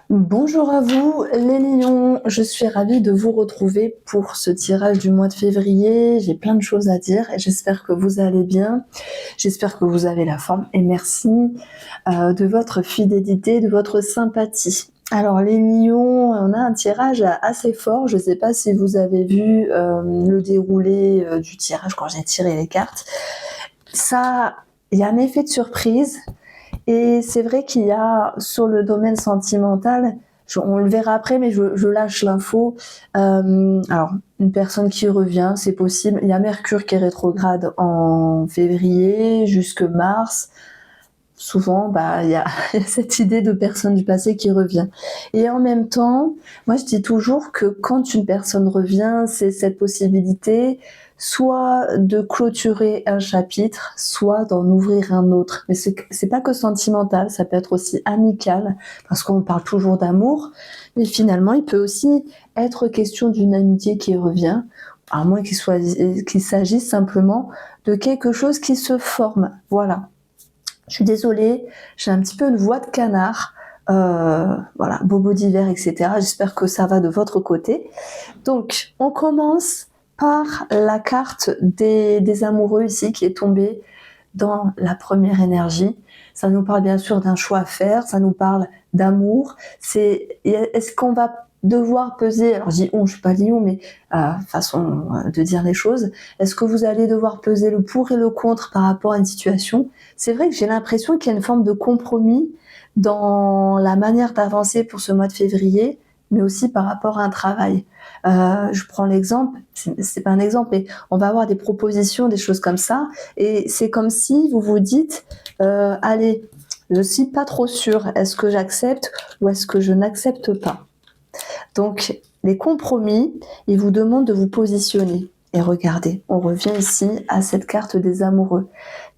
Bonjour à vous les lions, je suis ravie de vous retrouver pour ce tirage du mois de février. J'ai plein de choses à dire et j'espère que vous allez bien, j'espère que vous avez la forme et merci de votre fidélité, de votre sympathie. Alors les lions, on a un tirage assez fort, je ne sais pas si vous avez vu le déroulé du tirage quand j'ai tiré les cartes. Ça, il y a un effet de surprise. Et c'est vrai qu'il y a sur le domaine sentimental, on le verra après, mais je lâche l'info. Alors, une personne qui revient, c'est possible. Il y a Mercure qui est rétrograde en février jusque mars. Souvent, il y a cette idée de personne du passé qui revient. Et en même temps, moi je dis toujours que quand une personne revient, c'est cette possibilité soit de clôturer un chapitre, soit d'en ouvrir un autre. Mais c'est pas que sentimental, ça peut être aussi amical, parce qu'on parle toujours d'amour, mais finalement il peut aussi être question d'une amitié qui revient, à moins qu'il s'agisse simplement de quelque chose qui se forme. Voilà. Je suis désolée, j'ai un petit peu une voix de canard, voilà, bobo d'hiver, etc. J'espère que ça va de votre côté. Donc, on commence par la carte des amoureux ici qui est tombée dans la première énergie. Ça nous parle bien sûr d'un choix à faire, ça nous parle d'amour. Est-ce qu'on va devoir peser, alors je dis on, je suis pas lion, mais façon de dire les choses, est-ce que vous allez devoir peser le pour et le contre par rapport à une situation? C'est vrai que j'ai l'impression qu'il y a une forme de compromis dans la manière d'avancer pour ce mois de février, mais aussi par rapport à un travail. Je prends l'exemple, c'est pas un exemple, mais on va avoir des propositions, des choses comme ça, et c'est comme si vous vous dites, allez, je suis pas trop sûre, est-ce que j'accepte ou est-ce que je n'accepte pas? Donc, les compromis, ils vous demandent de vous positionner. Et regardez, on revient ici à cette carte des amoureux.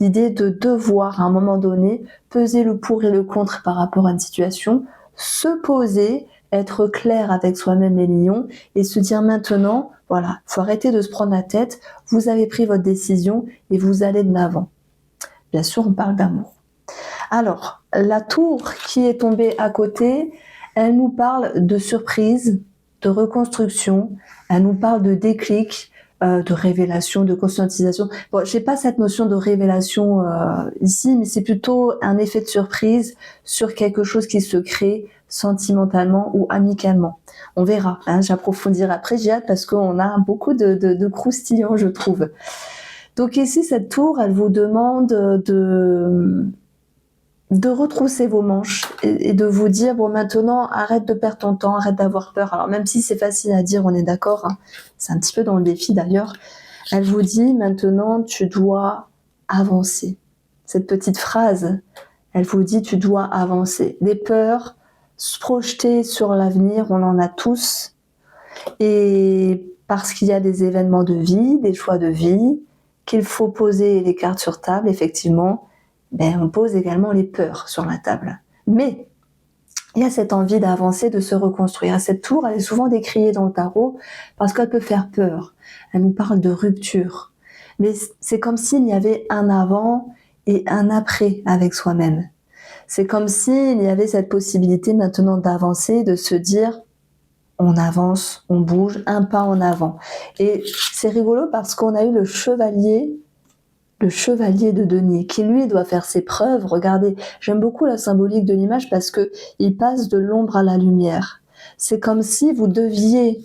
L'idée de devoir, à un moment donné, peser le pour et le contre par rapport à une situation, se poser, être clair avec soi-même les lions, et se dire maintenant, voilà, faut arrêter de se prendre la tête, vous avez pris votre décision et vous allez de l'avant. Bien sûr, on parle d'amour. Alors, la tour qui est tombée à côté, elle nous parle de surprise, de reconstruction, elle nous parle de déclic, de révélation, de conscientisation. Bon, j'ai pas cette notion de révélation ici, mais c'est plutôt un effet de surprise sur quelque chose qui se crée sentimentalement ou amicalement. On verra, hein, j'approfondirai après, j'ai hâte parce qu'on a beaucoup de croustillants, je trouve. Donc ici, cette tour, elle vous demande de retrousser vos manches et de vous dire, bon, maintenant, arrête de perdre ton temps, arrête d'avoir peur. Alors, même si c'est facile à dire, on est d'accord, hein, c'est un petit peu dans le défi d'ailleurs, elle vous dit, maintenant, tu dois avancer. Cette petite phrase, elle vous dit, tu dois avancer. Des peurs, se projeter sur l'avenir, on en a tous. Et parce qu'il y a des événements de vie, des choix de vie, qu'il faut poser les cartes sur table, effectivement, on pose également les peurs sur la table. Mais il y a cette envie d'avancer, de se reconstruire. Cette tour, elle est souvent décriée dans le tarot parce qu'elle peut faire peur. Elle nous parle de rupture. Mais c'est comme s'il y avait un avant et un après avec soi-même. C'est comme s'il y avait cette possibilité maintenant d'avancer, de se dire on avance, on bouge, un pas en avant. Et c'est rigolo parce qu'on a eu le chevalier de denier, qui lui doit faire ses preuves. Regardez, j'aime beaucoup la symbolique de l'image parce que il passe de l'ombre à la lumière. C'est comme si vous deviez,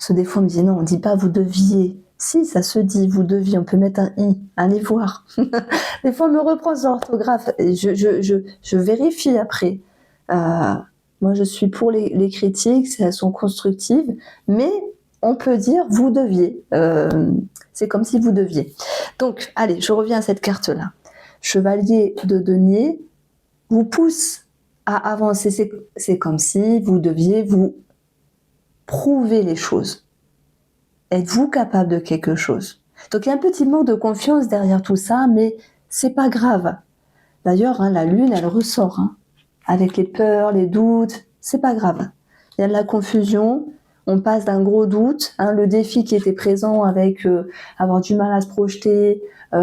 des fois on me dit non, on dit pas vous deviez. Si, ça se dit, vous deviez, on peut mettre un i, allez voir. Des fois on me reprend sur l'orthographe, et je vérifie après. Moi je suis pour les critiques, si elles sont constructives, mais on peut dire vous deviez. C'est comme si vous deviez. Donc, allez, je reviens à cette carte-là. Chevalier de denier vous pousse à avancer. C'est comme si vous deviez vous prouver les choses. Êtes-vous capable de quelque chose? Donc, il y a un petit manque de confiance derrière tout ça, mais c'est pas grave. D'ailleurs, hein, la lune, elle ressort. Hein, avec les peurs, les doutes, c'est pas grave. Il y a de la confusion, on passe d'un gros doute, hein, le défi qui était présent avec avoir du mal à se projeter,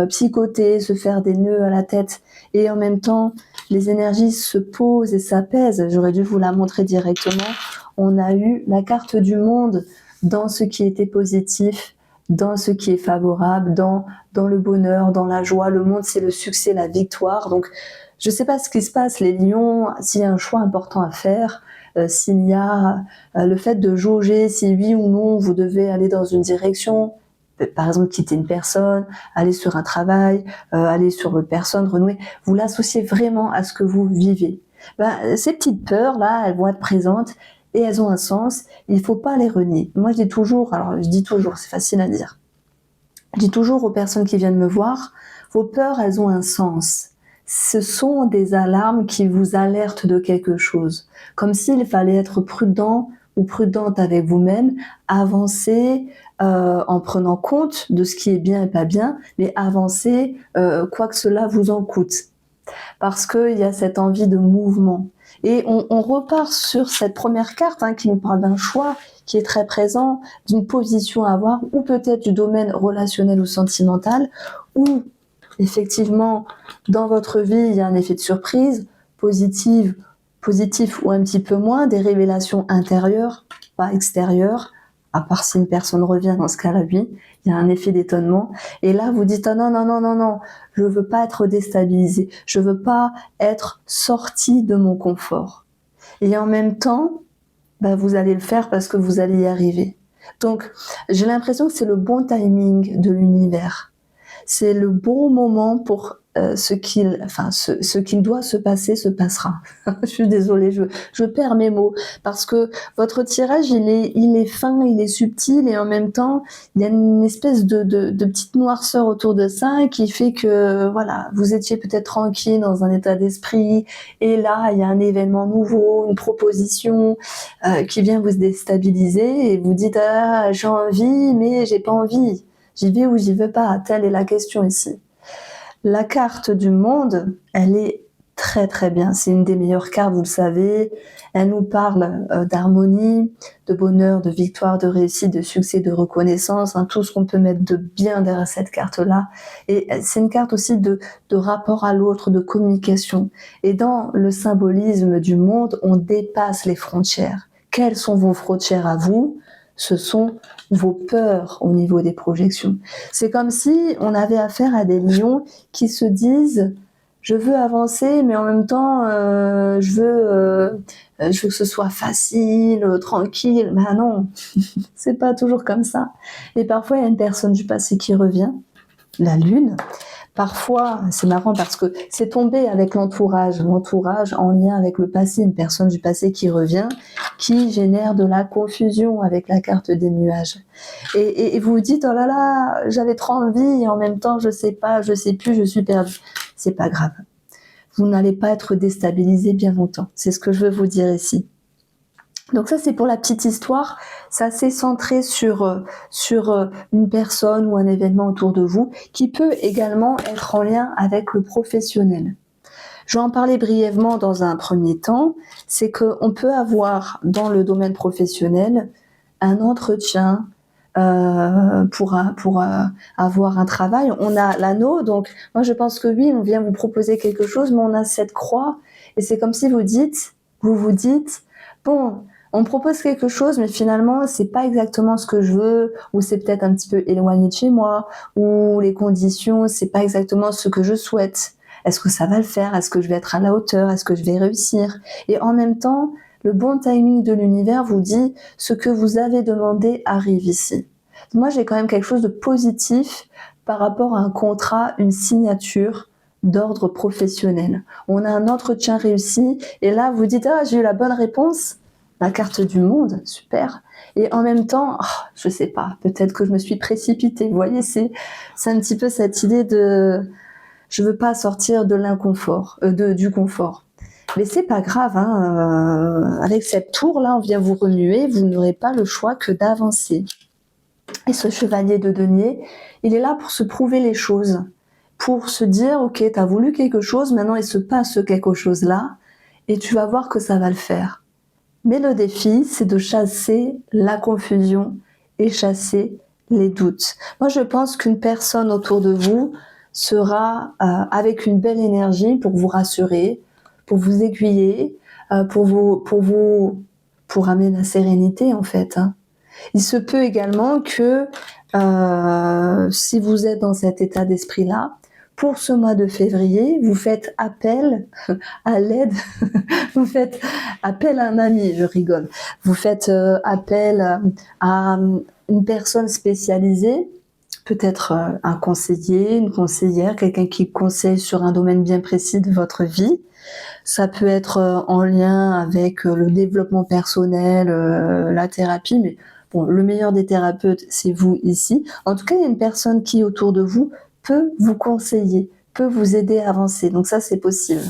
psychoter, se faire des nœuds à la tête, et en même temps, les énergies se posent et s'apaisent. J'aurais dû vous la montrer directement. On a eu la carte du monde dans ce qui était positif, dans ce qui est favorable, dans le bonheur, dans la joie. Le monde, c'est le succès, la victoire. Donc, je ne sais pas ce qui se passe, les lions, s'il y a un choix important à faire, s'il y a le fait de jauger si oui ou non vous devez aller dans une direction, par exemple quitter une personne, aller sur un travail, aller sur votre personne, renouer, vous l'associez vraiment à ce que vous vivez. Ces petites peurs-là, elles vont être présentes et elles ont un sens, il ne faut pas les renier. Moi je dis toujours, c'est facile à dire, je dis toujours aux personnes qui viennent me voir, vos peurs, elles ont un sens. Ce sont des alarmes qui vous alertent de quelque chose. Comme s'il fallait être prudent ou prudente avec vous-même, avancer en prenant compte de ce qui est bien et pas bien, mais avancer quoi que cela vous en coûte. Parce qu'il y a cette envie de mouvement. Et on repart sur cette première carte qui nous parle d'un choix qui est très présent, d'une position à avoir, ou peut-être du domaine relationnel ou sentimental, où effectivement, dans votre vie, il y a un effet de surprise, positif ou un petit peu moins, des révélations intérieures, pas extérieures, à part si une personne revient, dans ce cas-là, oui, il y a un effet d'étonnement. Et là, vous dites, ah non, je veux pas être déstabilisée, je veux pas être sortie de mon confort. Et en même temps, vous allez le faire parce que vous allez y arriver. Donc, j'ai l'impression que c'est le bon timing de l'univers. C'est le bon moment pour ce qu'il doit se passer se passera. Je suis désolée, je perds mes mots parce que votre tirage il est fin, il est subtil et en même temps il y a une espèce de petite noirceur autour de ça qui fait que voilà, vous étiez peut-être tranquille dans un état d'esprit et là il y a un événement nouveau, une proposition qui vient vous déstabiliser et vous dites j'ai envie mais j'ai pas envie. J'y vais ou j'y vais pas, telle est la question ici. La carte du monde, elle est très très bien. C'est une des meilleures cartes, vous le savez. Elle nous parle d'harmonie, de bonheur, de victoire, de réussite, de succès, de reconnaissance, tout ce qu'on peut mettre de bien derrière cette carte-là. Et c'est une carte aussi de rapport à l'autre, de communication. Et dans le symbolisme du monde, on dépasse les frontières. Quelles sont vos frontières à vous ? Ce sont vos peurs au niveau des projections. C'est comme si on avait affaire à des lions qui se disent je veux avancer mais en même temps je veux que ce soit facile, tranquille. Ben non, c'est pas toujours comme ça. Et parfois il y a une personne du passé qui revient, la lune. Parfois, c'est marrant parce que c'est tombé avec l'entourage en lien avec le passé, une personne du passé qui revient, qui génère de la confusion avec la carte des nuages. Et vous vous dites, oh là là, j'avais trop envie et en même temps, je sais pas, je sais plus, je suis perdue. C'est pas grave. Vous n'allez pas être déstabilisé bien longtemps. C'est ce que je veux vous dire ici. Donc ça, c'est pour la petite histoire. C'est assez centré sur une personne ou un événement autour de vous qui peut également être en lien avec le professionnel. Je vais en parler brièvement dans un premier temps. C'est qu'on peut avoir dans le domaine professionnel un entretien pour avoir un travail. On a l'anneau, donc moi je pense que oui, on vient vous proposer quelque chose, mais on a cette croix et c'est comme si vous vous dites, bon, on me propose quelque chose, mais finalement, c'est pas exactement ce que je veux, ou c'est peut-être un petit peu éloigné de chez moi, ou les conditions, c'est pas exactement ce que je souhaite. Est-ce que ça va le faire? Est-ce que je vais être à la hauteur? Est-ce que je vais réussir? Et en même temps, le bon timing de l'univers vous dit ce que vous avez demandé arrive ici. Moi, j'ai quand même quelque chose de positif par rapport à un contrat, une signature d'ordre professionnel. On a un entretien réussi, et là, vous dites, j'ai eu la bonne réponse. La carte du monde, super. Et en même temps, je sais pas, peut-être que je me suis précipitée. Vous voyez, c'est un petit peu cette idée de je veux pas sortir de l'inconfort, du confort. Mais c'est pas grave, avec cette tour-là, on vient vous remuer, vous n'aurez pas le choix que d'avancer. Et ce chevalier de denier, il est là pour se prouver les choses, pour se dire, ok, t'as voulu quelque chose, maintenant il se passe quelque chose-là, et tu vas voir que ça va le faire. Mais le défi, c'est de chasser la confusion et chasser les doutes. Moi, je pense qu'une personne autour de vous sera avec une belle énergie pour vous rassurer, pour vous aiguiller, pour amener la sérénité en fait. Hein. Il se peut également que si vous êtes dans cet état d'esprit-là, pour ce mois de février, vous faites appel à l'aide, vous faites appel à un ami, je rigole, vous faites appel à une personne spécialisée, peut-être un conseiller, une conseillère, quelqu'un qui conseille sur un domaine bien précis de votre vie. Ça peut être en lien avec le développement personnel, la thérapie, mais bon, le meilleur des thérapeutes, c'est vous ici. En tout cas, il y a une personne qui, autour de vous, peut vous conseiller, peut vous aider à avancer. Donc ça, c'est possible.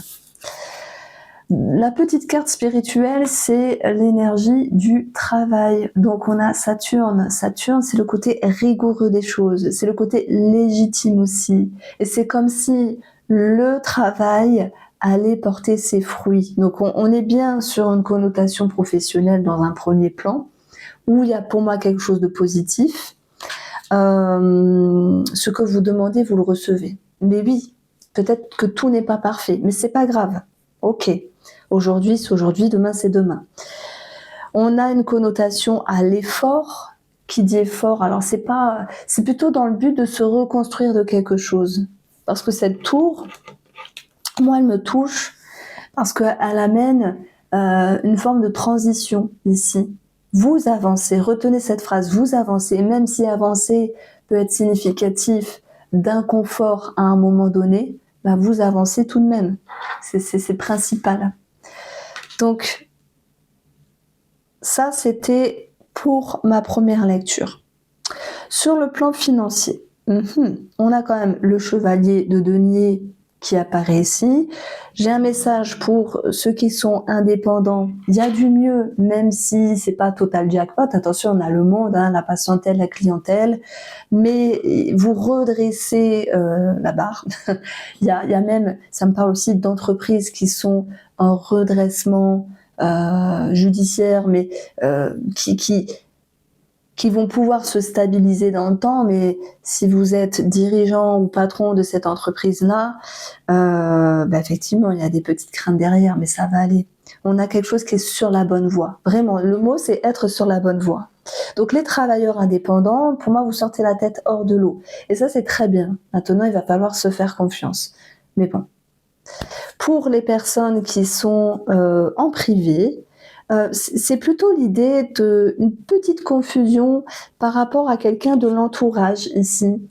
La petite carte spirituelle, c'est l'énergie du travail. Donc on a Saturne. Saturne, c'est le côté rigoureux des choses. C'est le côté légitime aussi. Et c'est comme si le travail allait porter ses fruits. Donc on est bien sur une connotation professionnelle dans un premier plan, où il y a pour moi quelque chose de positif. Ce que vous demandez, vous le recevez. Mais oui, peut-être que tout n'est pas parfait, mais c'est pas grave. Ok, aujourd'hui c'est aujourd'hui, demain c'est demain. On a une connotation à l'effort. Qui dit effort, alors c'est plutôt dans le but de se reconstruire de quelque chose. Parce que cette tour, moi elle me touche parce qu'elle amène une forme de transition ici. Vous avancez, retenez cette phrase, vous avancez, et même si avancer peut être significatif d'inconfort à un moment donné, bah vous avancez tout de même. C'est principal. Donc, ça c'était pour ma première lecture. Sur le plan financier, on a quand même le chevalier de denier qui apparaît ici. J'ai un message pour ceux qui sont indépendants. Il y a du mieux, même si c'est pas total jackpot. Attention, on a le monde, hein, la patientèle, la clientèle, mais vous redressez la barre. il y a même, ça me parle aussi d'entreprises qui sont en redressement judiciaire, mais qui vont pouvoir se stabiliser dans le temps, mais si vous êtes dirigeant ou patron de cette entreprise-là, effectivement, il y a des petites craintes derrière, mais ça va aller. On a quelque chose qui est sur la bonne voie. Vraiment, le mot, c'est être sur la bonne voie. Donc, les travailleurs indépendants, pour moi, vous sortez la tête hors de l'eau. Et ça, c'est très bien. Maintenant, il va falloir se faire confiance. Mais bon. Pour les personnes qui sont en privé, c'est plutôt l'idée d'une petite confusion par rapport à quelqu'un de l'entourage ici.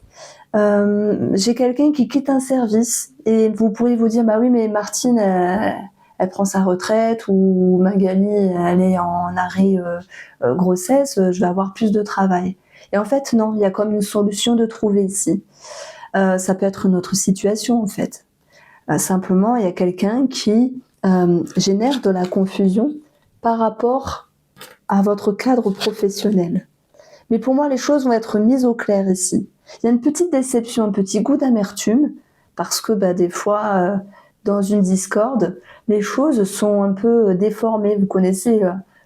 J'ai quelqu'un qui quitte un service et vous pourriez vous dire, bah oui, mais Martine, elle prend sa retraite, ou Magali, elle est en arrêt grossesse, je vais avoir plus de travail. Et en fait, non, il y a comme une solution de trouver ici. Ça peut être une autre situation, en fait. Simplement, il y a quelqu'un qui génère de la confusion par rapport à votre cadre professionnel. Mais pour moi, les choses vont être mises au clair ici. Il y a une petite déception, un petit goût d'amertume, parce que des fois, dans une discorde, les choses sont un peu déformées. Vous connaissez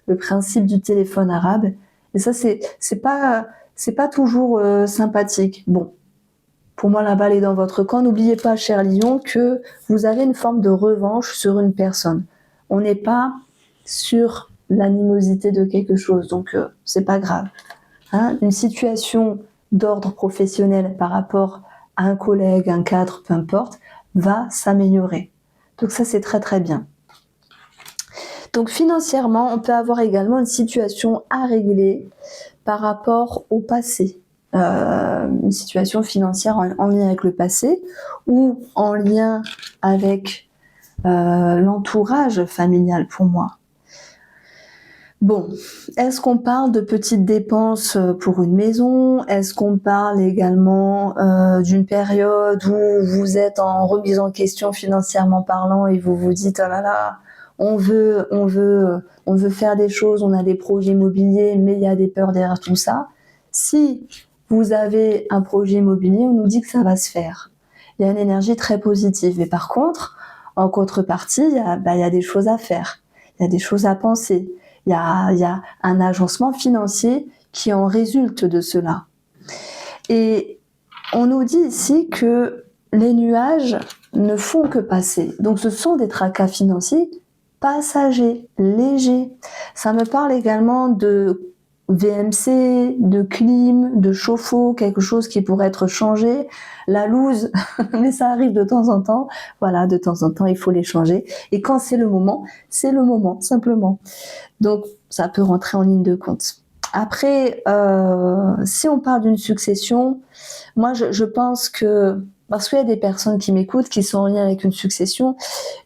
le principe du téléphone arabe, et ça, c'est pas toujours sympathique. Bon, pour moi, la balle est dans votre camp. N'oubliez pas, cher lion, que vous avez une forme de revanche sur une personne. On n'est pas sur l'animosité de quelque chose, donc c'est pas grave. Hein, une situation d'ordre professionnel par rapport à un collègue, un cadre, peu importe, va s'améliorer. Donc ça, c'est très très bien. Donc financièrement, on peut avoir également une situation à régler par rapport au passé. Une situation financière en lien avec le passé ou en lien avec l'entourage familial pour moi. Bon, est-ce qu'on parle de petites dépenses pour une maison? Est-ce qu'on parle également d'une période où vous êtes en remise en question financièrement parlant et vous vous dites oh là là, on veut faire des choses, on a des projets immobiliers, mais il y a des peurs derrière tout ça. Si vous avez un projet immobilier, on nous dit que ça va se faire. Il y a une énergie très positive. Mais par contre, en contrepartie, il y a des choses à faire. Il y a des choses à penser. Il y a un agencement financier qui en résulte de cela. Et on nous dit ici que les nuages ne font que passer. Donc ce sont des tracas financiers passagers, légers. Ça me parle également de VMC, de clim, de chauffe-eau, quelque chose qui pourrait être changé. La loose, mais ça arrive de temps en temps. Voilà, de temps en temps, il faut les changer. Et quand c'est le moment, simplement. Donc, ça peut rentrer en ligne de compte. Après, si on parle d'une succession, moi, je pense que, parce qu'il y a des personnes qui m'écoutent, qui sont en lien avec une succession,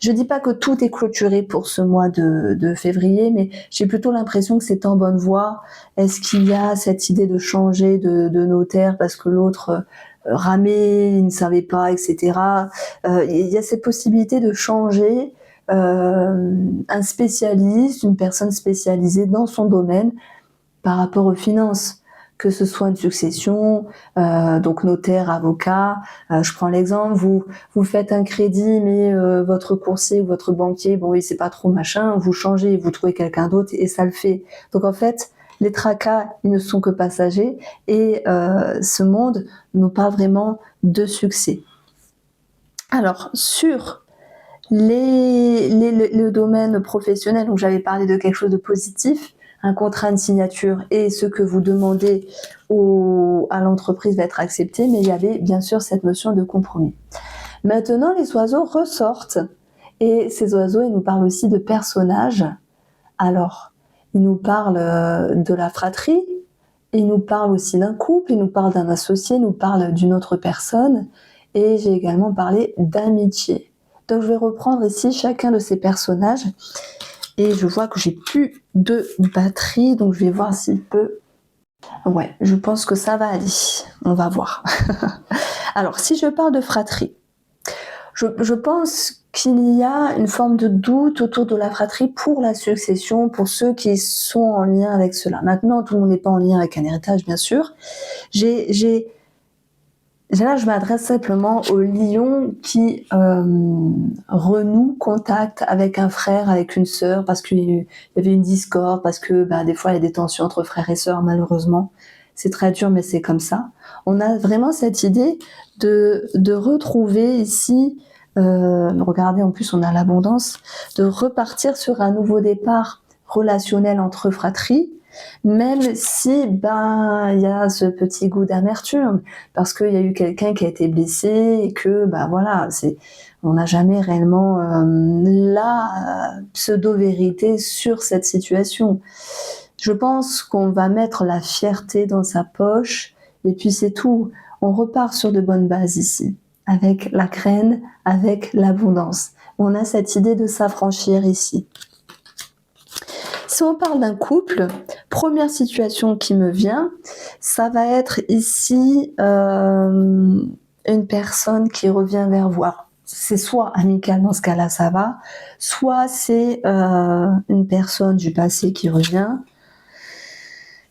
je dis pas que tout est clôturé pour ce mois de février, mais j'ai plutôt l'impression que c'est en bonne voie. Est-ce qu'il y a cette idée de changer de notaire parce que l'autre ramait, il ne savait pas, etc. Il y a cette possibilité de changer un spécialiste, une personne spécialisée dans son domaine par rapport aux finances, que ce soit une succession, donc notaire, avocat. Je prends l'exemple, vous faites un crédit, mais votre courtier ou votre banquier, bon, il sait pas trop machin, vous changez, vous trouvez quelqu'un d'autre et ça le fait. Donc en fait, les tracas, ils ne sont que passagers et ce monde nous parle vraiment de succès. Alors, sur le domaine professionnel, donc j'avais parlé de quelque chose de positif, un contrat de signature et ce que vous demandez à l'entreprise va être accepté, mais il y avait bien sûr cette notion de compromis. Maintenant, les oiseaux ressortent et ces oiseaux, ils nous parlent aussi de personnages. Alors, ils nous parlent de la fratrie, ils nous parlent aussi d'un couple, ils nous parlent d'un associé, ils nous parlent d'une autre personne et j'ai également parlé d'amitié. Donc je vais reprendre ici chacun de ces personnages et je vois que j'ai plus de batterie, donc je vais voir s'il peut... Ouais, je pense que ça va aller, on va voir. Alors si je parle de fratrie, je pense qu'il y a une forme de doute autour de la fratrie pour la succession, pour ceux qui sont en lien avec cela. Maintenant, tout le monde n'est pas en lien avec un héritage, bien sûr. Là, je m'adresse simplement aux lions qui renouent contact avec un frère, avec une sœur, parce qu'il y avait une discorde, parce que des fois, il y a des tensions entre frères et sœurs, malheureusement. C'est très dur, mais c'est comme ça. On a vraiment cette idée de retrouver ici, regardez, en plus, on a l'abondance, de repartir sur un nouveau départ relationnel entre fratries, même si il y a ce petit goût d'amertume parce qu'il y a eu quelqu'un qui a été blessé et que voilà, on n'a jamais réellement la pseudo-vérité sur cette situation. Je pense qu'on va mettre la fierté dans sa poche et puis c'est tout. On repart sur de bonnes bases ici, avec la graine, avec l'abondance. On a cette idée de s'affranchir ici. Si on parle d'un couple, première situation qui me vient, ça va être ici une personne qui revient vers vous. Alors, c'est soit amical, dans ce cas-là ça va, soit c'est une personne du passé qui revient.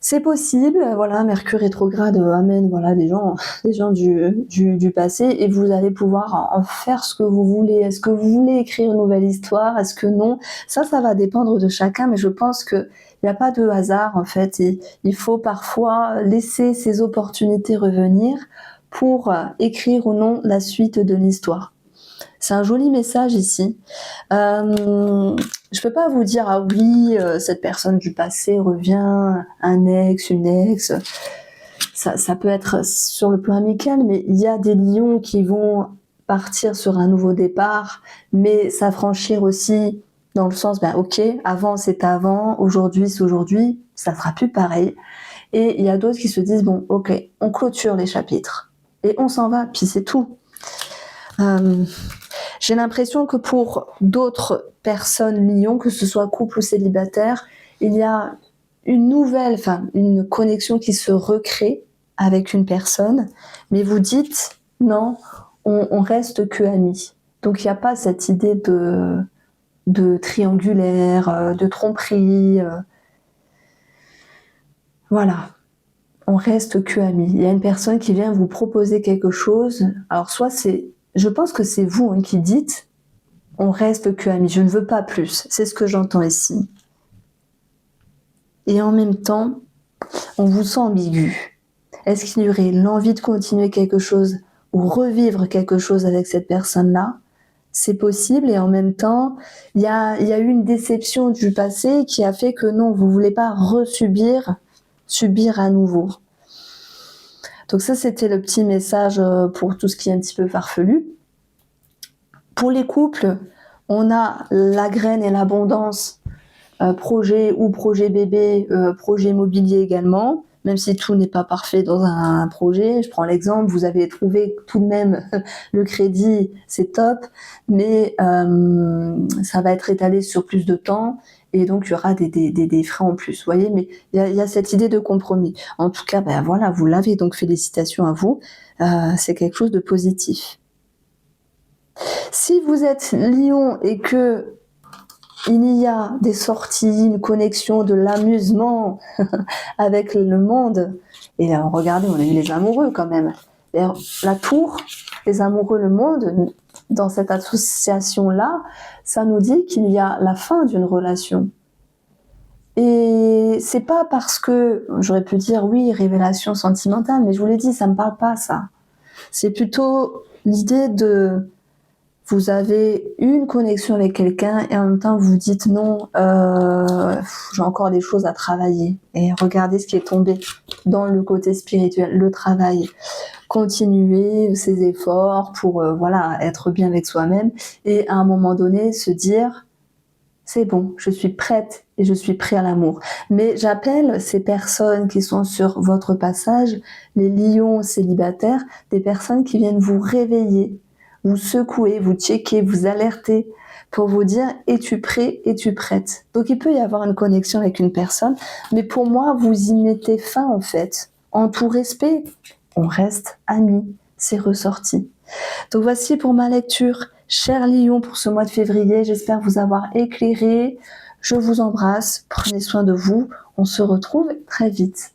C'est possible, voilà, Mercure rétrograde amène voilà, des gens du passé et vous allez pouvoir en faire ce que vous voulez. Est-ce que vous voulez écrire une nouvelle histoire? Est-ce que non? Ça va dépendre de chacun, mais je pense qu'il n'y a pas de hasard en fait. Et il faut parfois laisser ces opportunités revenir pour écrire ou non la suite de l'histoire. C'est un joli message ici. Je peux pas vous dire ah oui, cette personne du passé revient, un ex, une ex. Ça peut être sur le plan amical, mais il y a des lions qui vont partir sur un nouveau départ, mais s'affranchir aussi dans le sens ok, avant c'était avant, aujourd'hui c'est aujourd'hui, ça sera plus pareil. Et il y a d'autres qui se disent bon ok, on clôture les chapitres et on s'en va, puis c'est tout. J'ai l'impression que pour d'autres personnes lions, que ce soit couple ou célibataire, il y a une connexion qui se recrée avec une personne, mais vous dites non, on reste que amis. Donc il n'y a pas cette idée de triangulaire, de tromperie. Voilà, on reste que amis. Il y a une personne qui vient vous proposer quelque chose. Alors soit je pense que c'est vous qui dites on reste que amis, je ne veux pas plus. C'est ce que j'entends ici. Et en même temps, on vous sent ambigu. Est-ce qu'il y aurait l'envie de continuer quelque chose ou revivre quelque chose avec cette personne-là, c'est possible. Et en même temps, il y a eu une déception du passé qui a fait que non, vous voulez pas subir à nouveau. Donc ça, c'était le petit message pour tout ce qui est un petit peu farfelu. Pour les couples, on a la graine et l'abondance, projet ou projet bébé, projet immobilier également. Même si tout n'est pas parfait dans un projet, je prends l'exemple, vous avez trouvé tout de même le crédit, c'est top, mais ça va être étalé sur plus de temps et donc il y aura des frais en plus, vous voyez, mais il y a cette idée de compromis. En tout cas, ben voilà, vous l'avez, donc félicitations à vous, c'est quelque chose de positif. Si vous êtes Lion et que il y a des sorties, une connexion, de l'amusement avec le monde. Et regardez, on a eu les amoureux quand même. Et la tour, les amoureux, le monde, dans cette association-là, ça nous dit qu'il y a la fin d'une relation. Et c'est pas parce que, j'aurais pu dire oui, révélation sentimentale, mais je vous l'ai dit, ça me parle pas ça. C'est plutôt l'idée de... Vous avez une connexion avec quelqu'un et en même temps vous dites non, j'ai encore des choses à travailler. Et regardez ce qui est tombé dans le côté spirituel, le travail. Continuer ses efforts pour voilà, être bien avec soi-même et à un moment donné se dire c'est bon, je suis prête et je suis prêt à l'amour. Mais j'appelle ces personnes qui sont sur votre passage, les lions célibataires, des personnes qui viennent vous réveiller, vous secouer, vous checker, vous alerter pour vous dire es-tu prêt, es-tu prête. Donc il peut y avoir une connexion avec une personne, mais pour moi vous y mettez fin en fait. En tout respect, on reste amis, c'est ressorti. Donc voici pour ma lecture, cher Lion, pour ce mois de février. J'espère vous avoir éclairé. Je vous embrasse, prenez soin de vous. On se retrouve très vite.